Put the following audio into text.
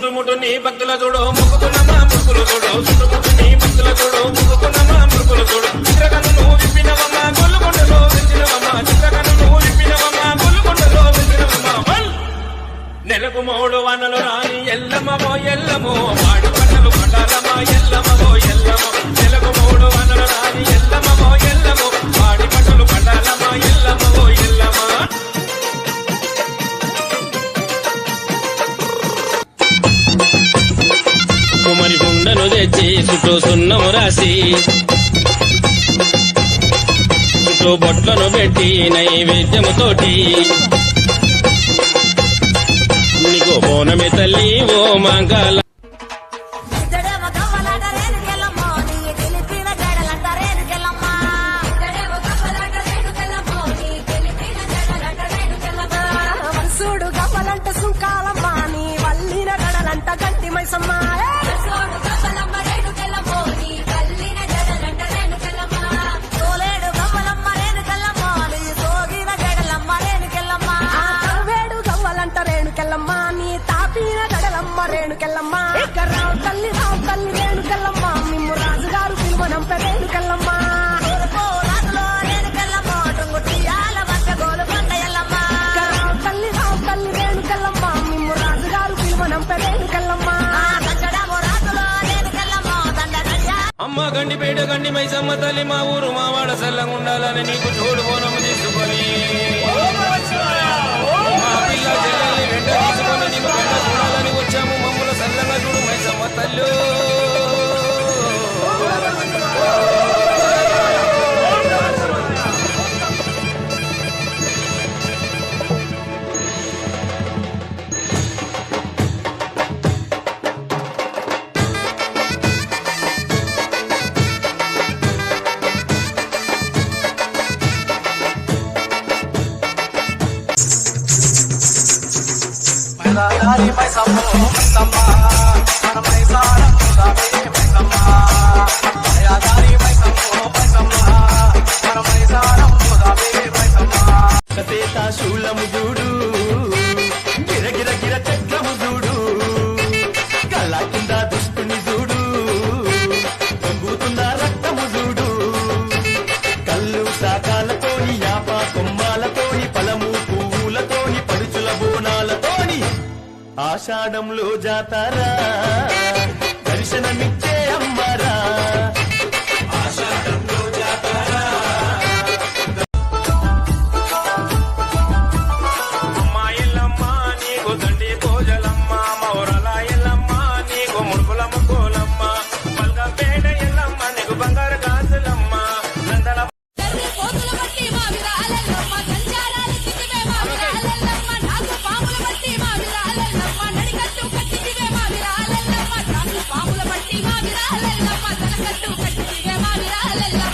చుట్టుముట్టు నీ భక్తుల చూడు ముక్కుకున్నమా ముక్కులు చూడు చుట్టుముట్టు నీ భక్తుల చూడు ముక్కుకున్నమా ముక్కులు చూడు చిత్రకను నువ్వు విప్పినవమ్మా గొల్లుకొండలో వెళ్తినవమ్మా చిత్రకను నువ్వు విప్పినవమ్మా గొల్లుకొండలో వెళ్తినవమ్మా నెలకు 3 వానలు రాని ఎల్లమ్మో ఎల్లమో వాడి పంటలు పండాలమ్మా ఎల్లమ్మో ఎల్లమో నెలకు 3 వానలు రాని ఎల్లమ్మో ఎల్లమో వాడి పంటలు పండాలమ్మా ఎల్లమ్మో ఎల్లమా కుమరి గుండను తెచ్చి చుట్టూ సున్నము రాసి చుట్టూ బొట్లను పెట్టి నైవేద్యముతోటి నీకు బోనమే తల్లి ఓ మంగళ మనసుడు గవ్వలంట సుంకాలమ్మ నీ వల్లిన గడలంట గంటి మైసమ్మ తోలేడు గవ్వలమ్మ రేణుకెళ్ళమ్మ నీ సోగిన గడలమ్మ రేణుకెళ్ళమ్మ వేడు గవ్వలంట రేణుకెళ్ళమ్మ నీ తాపిన గడలమ్మ రేణుకెళ్ళమ్మ రావు తల్లి రేణుకెళ్ళమ్మ మిమ్ము రాజుగారు పిలువనంప రేణుకెళ్ళమ్మ అమ్మ గండిపేట గండి మైసమ్మ తల్లి మా ఊరు మా వాడ సల్లంగా ఉండాలని నీకు తోడు బోనము తీసుకొని మా పిల్ల చెల్లెల్ని వెంట తీసుకొని నీకు వెంట చూడాలని వచ్చాము మమ్మల్ని సల్లంగా చూడు మైసమ్మ తల్లు శూలము చూడు గిరగిర గిర చక్రము చూడు కళ్ళ కింద దుష్టుని చూడు పొంగుతున్న రక్తము చూడు కళ్ళు శాఖాలతోని యాప కొమ్మాలతోని పలము పువ్వులతోని పడుచుల బోనాలతోని ఆషాఢంలో జాతారా దర్శనమిచ్చే అమ్మరా ఆషాఢంలో జాతారా పాముల పట్టి మా విరాలెల్లమ్మ తన కట్టు కట్టి మా విరాలెల్లమ్మ